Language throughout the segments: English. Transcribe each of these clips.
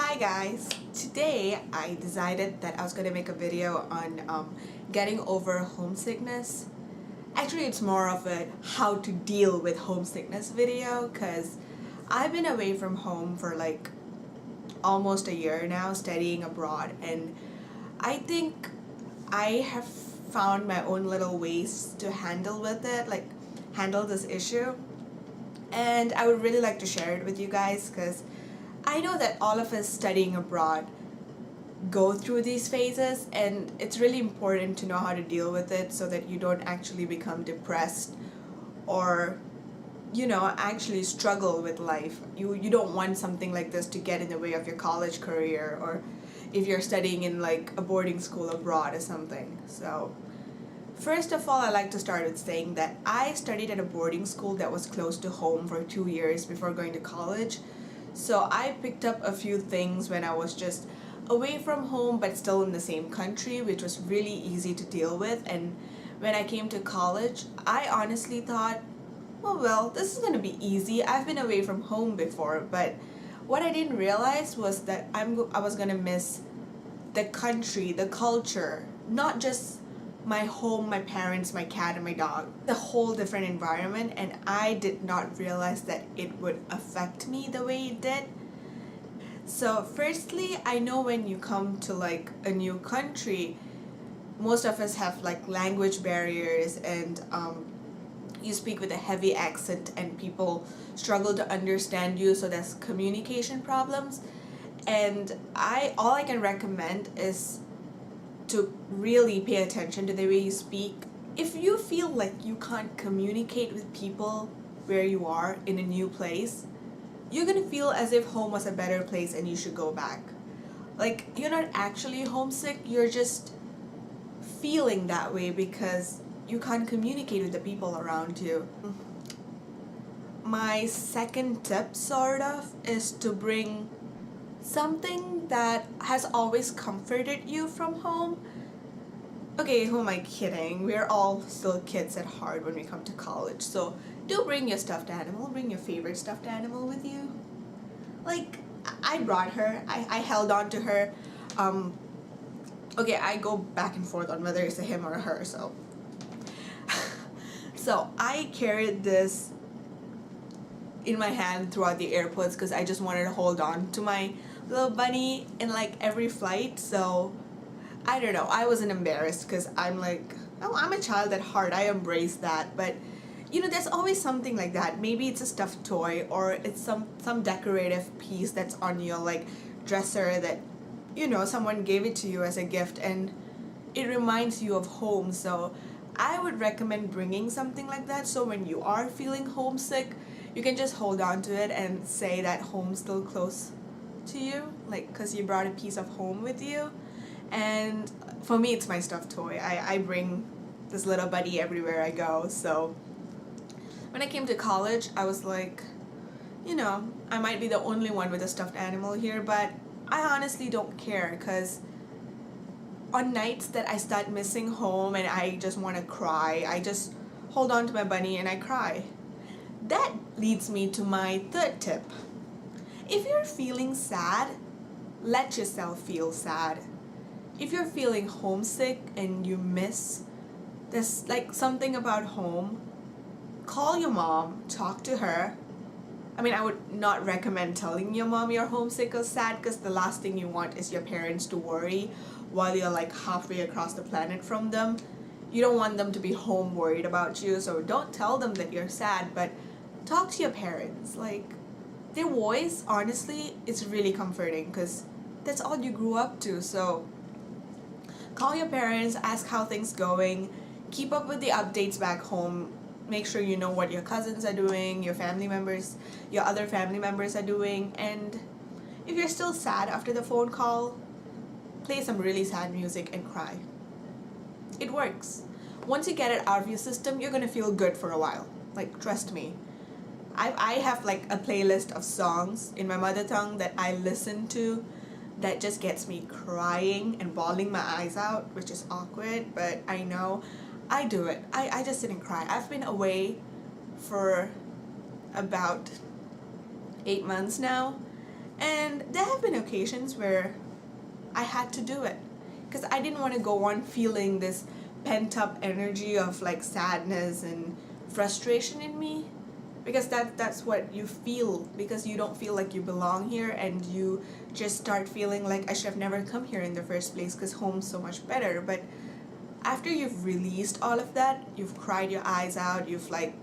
Hi guys! Today I decided that I was going to make a video on getting over homesickness. Actually, it's more of a how to deal with homesickness video because I've been away from home for like almost a year now studying abroad, and I think I have found my own little ways to handle with it, like handle this issue, and I would really like to share it with you guys because I know that all of us studying abroad go through these phases, and it's really important to know how to deal with it so that you don't actually become depressed or actually struggle with life. You don't want something like this to get in the way of your college career, or if you're studying in like a boarding school abroad or something. So first of all, I like to start with saying that I studied at a boarding school that was close to home for 2 years before going to college. So I picked up a few things when I was just away from home but still in the same country, which was really easy to deal with. And when I came to college, I honestly thought, oh well, this is going to be easy. I've been away from home before, but what I didn't realize was that I was going to miss the country, the culture, not just my home, my parents, my cat, and my dog, the whole different environment, and I did not realize that it would affect me the way it did. So firstly, I know when you come to like a new country, most of us have like language barriers, and you speak with a heavy accent and people struggle to understand you, so there's communication problems. And all I can recommend is to really pay attention to the way you speak. If you feel like you can't communicate with people where you are in a new place, you're gonna feel as if home was a better place and you should go back. Like, you're not actually homesick, you're just feeling that way because you can't communicate with the people around you. My second tip, sort of, is to bring something that has always comforted you from home. Okay, who am I kidding? We're all still kids at heart when we come to college, so do bring your stuffed animal, bring your favorite stuffed animal with you. Like, I brought her, I held on to her. Okay, I go back and forth on whether it's a him or a her, so. So I carried this in my hand throughout the airports because I just wanted to hold on to my little bunny in like every flight. So I don't know, I wasn't embarrassed because I'm like, oh, I'm a child at heart, I embrace that. But there's always something like that. Maybe it's a stuffed toy, or it's some decorative piece that's on your like dresser that someone gave it to you as a gift and it reminds you of home. So I would recommend bringing something like that, so when you are feeling homesick, you can just hold on to it and say that home's still close to you, like, because you brought a piece of home with you. And for me, it's my stuffed toy. I bring this little buddy everywhere I go. So when I came to college, I was like, I might be the only one with a stuffed animal here, but I honestly don't care, because on nights that I start missing home and I just want to cry, I just hold on to my bunny and I cry. That leads me to my third tip. If you're feeling sad, let yourself feel sad. If you're feeling homesick and you miss there's like something about home, call your mom, talk to her. I mean, I would not recommend telling your mom you're homesick or sad, because the last thing you want is your parents to worry while you're like halfway across the planet from them. You don't want them to be home worried about you, so don't tell them that you're sad, but talk to your parents. Like, their voice, honestly, it's really comforting because that's all you grew up to. So call your parents, ask how things going, keep up with the updates back home. Make sure you know what your cousins are doing, your other family members are doing. And if you're still sad after the phone call, play some really sad music and cry. It works. Once you get it out of your system, you're gonna feel good for a while. Like, trust me. I have like a playlist of songs in my mother tongue that I listen to that just gets me crying and bawling my eyes out, which is awkward, but I know I do it. I just sit and cry. I've been away for about 8 months now, And there have been occasions where I had to do it because I didn't want to go on feeling this pent up energy of like sadness and frustration in me, because that's what you feel because you don't feel like you belong here, and you just start feeling like I should have never come here in the first place because home's so much better. But after you've released all of that, you've cried your eyes out, you've like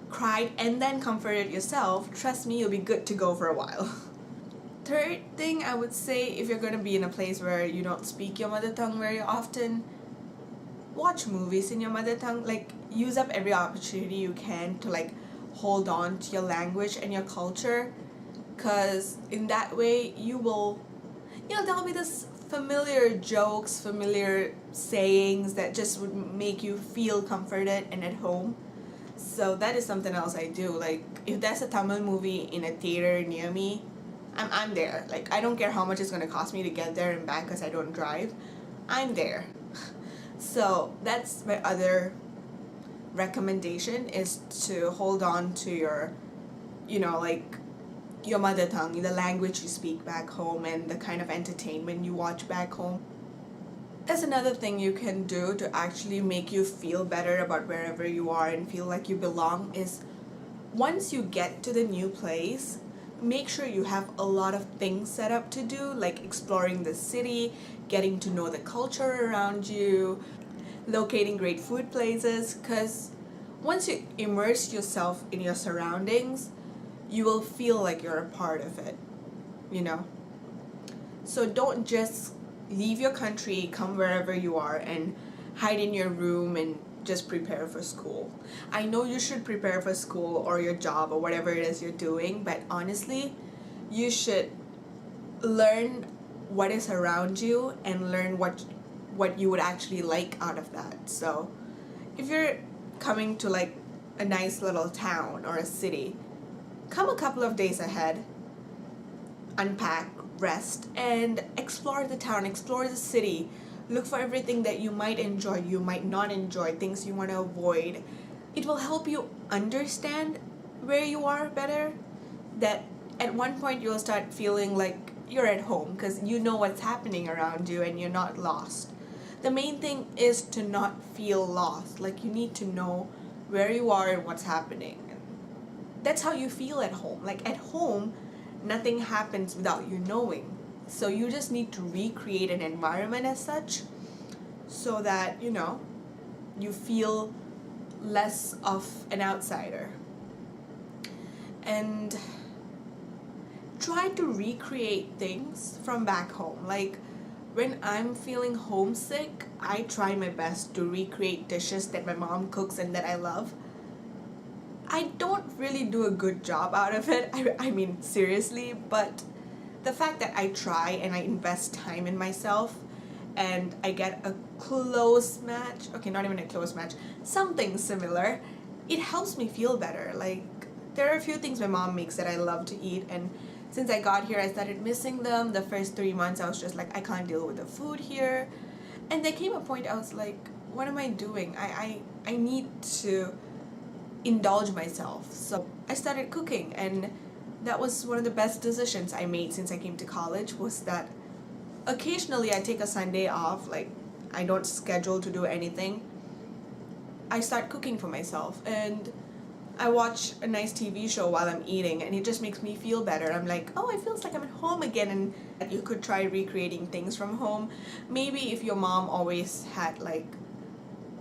cried and then comforted yourself, trust me, you'll be good to go for a while. Third thing I would say, if you're going to be in a place where you don't speak your mother tongue very often, watch movies in your mother tongue. Like, use up every opportunity you can to like hold on to your language and your culture, because in that way you will, there'll be this familiar jokes, familiar sayings that just would make you feel comforted and at home. So that is something else I do. Like, if there's a Tamil movie in a theater near me, I'm there. Like, I don't care how much it's going to cost me to get there and back because I don't drive. I'm there. So that's my other recommendation, is to hold on to your, like your mother tongue, the language you speak back home, and the kind of entertainment you watch back home. That's another thing you can do to actually make you feel better about wherever you are and feel like you belong, is once you get to the new place, make sure you have a lot of things set up to do, like exploring the city, getting to know the culture around you, locating great food places, because once you immerse yourself in your surroundings, you will feel like you're a part of it, So don't just leave your country, come wherever you are, and hide in your room and just prepare for school. I know you should prepare for school or your job or whatever it is you're doing, but honestly, you should learn what is around you and learn what you would actually like out of that. So if you're coming to like a nice little town or a city, come a couple of days ahead, unpack, rest, and explore the town, explore the city. Look for everything that you might enjoy, you might not enjoy, things you want to avoid. It will help you understand where you are better, that at one point you'll start feeling like you're at home because you know what's happening around you and you're not lost. The main thing is to not feel lost. Like, you need to know where you are and what's happening. That's how you feel at home. Like, at home, nothing happens without you knowing. So you just need to recreate an environment as such so that, you feel less of an outsider. And try to recreate things from back home. Like, when I'm feeling homesick, I try my best to recreate dishes that my mom cooks and that I love. I don't really do a good job out of it, I mean seriously, but the fact that I try and I invest time in myself and I get a close match, okay, not even a close match, something similar, it helps me feel better. Like, there are a few things my mom makes that I love to eat, and since I got here, I started missing them. The first 3 months, I was just like, I can't deal with the food here. And there came a point I was like, what am I doing? I need to indulge myself. So I started cooking, and that was one of the best decisions I made since I came to college, was that occasionally I take a Sunday off, like I don't schedule to do anything. I start cooking for myself, and I watch a nice TV show while I'm eating, and it just makes me feel better. I'm like, oh, it feels like I'm at home again. And you could try recreating things from home. Maybe if your mom always had like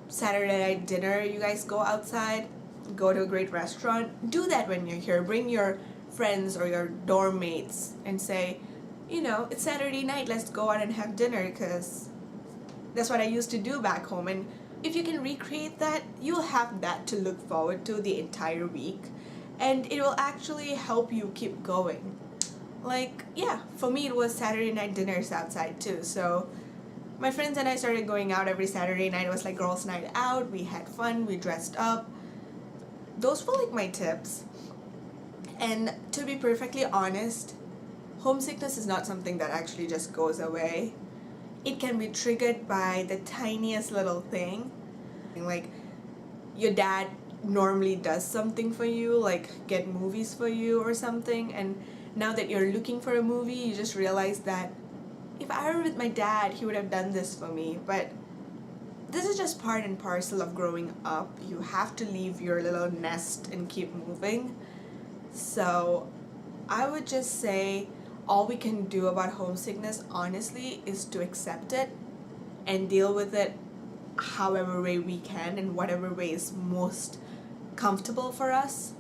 Saturday night dinner, you guys go outside, go to a great restaurant, do that when you're here. Bring your friends or your dorm mates and say, it's Saturday night, let's go out and have dinner, because that's what I used to do back home. And if you can recreate that, you'll have that to look forward to the entire week, and it will actually help you keep going. Like, yeah, for me it was Saturday night dinners outside too. So my friends and I started going out every Saturday night. It was like girls' night out. We had fun, we dressed up. Those were like my tips. And to be perfectly honest, homesickness is not something that actually just goes away. It can be triggered by the tiniest little thing. Like, your dad normally does something for you, like get movies for you or something, and now that you're looking for a movie, you just realize that if I were with my dad, he would have done this for me. But this is just part and parcel of growing up. You have to leave your little nest and keep moving. So I would just say all we can do about homesickness, honestly, is to accept it and deal with it however way we can and whatever way is most comfortable for us.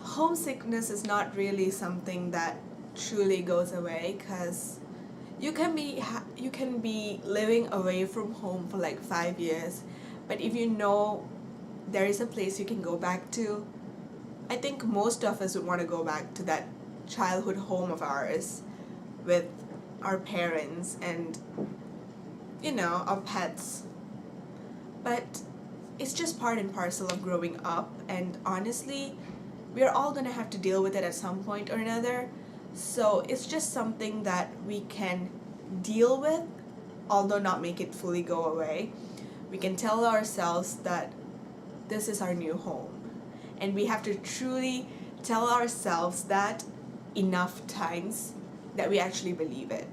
Homesickness is not really something that truly goes away, because you can be living away from home for like 5 years, but if you know there is a place you can go back to, I think most of us would want to go back to that childhood home of ours with our parents and, you know, our pets. But it's just part and parcel of growing up, and honestly, we're all gonna have to deal with it at some point or another. So it's just something that we can deal with, although not make it fully go away. We can tell ourselves that this is our new home, and we have to truly tell ourselves that enough times that we actually believe it.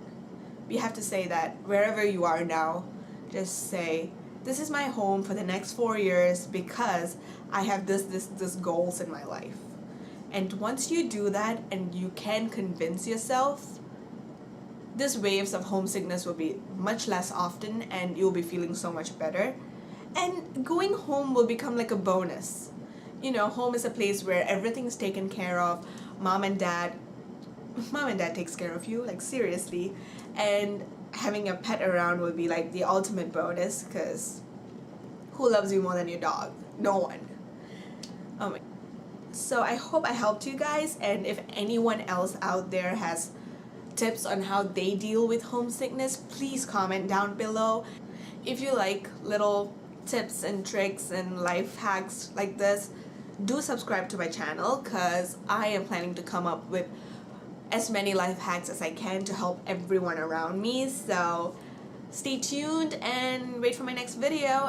We have to say that wherever you are now, just say, this is my home for the next 4 years because I have this goals in my life. And once you do that and you can convince yourself, these waves of homesickness will be much less often and you'll be feeling so much better. And going home will become like a bonus. You know, home is a place where everything's taken care of. Mom and dad takes care of you, like seriously. And having a pet around will be like the ultimate bonus, because who loves you more than your dog? No one. So I hope I helped you guys, and if anyone else out there has tips on how they deal with homesickness, please comment down below. If you like little tips and tricks and life hacks like this, do subscribe to my channel, because I am planning to come up with as many life hacks as I can to help everyone around me. So stay tuned and wait for my next video.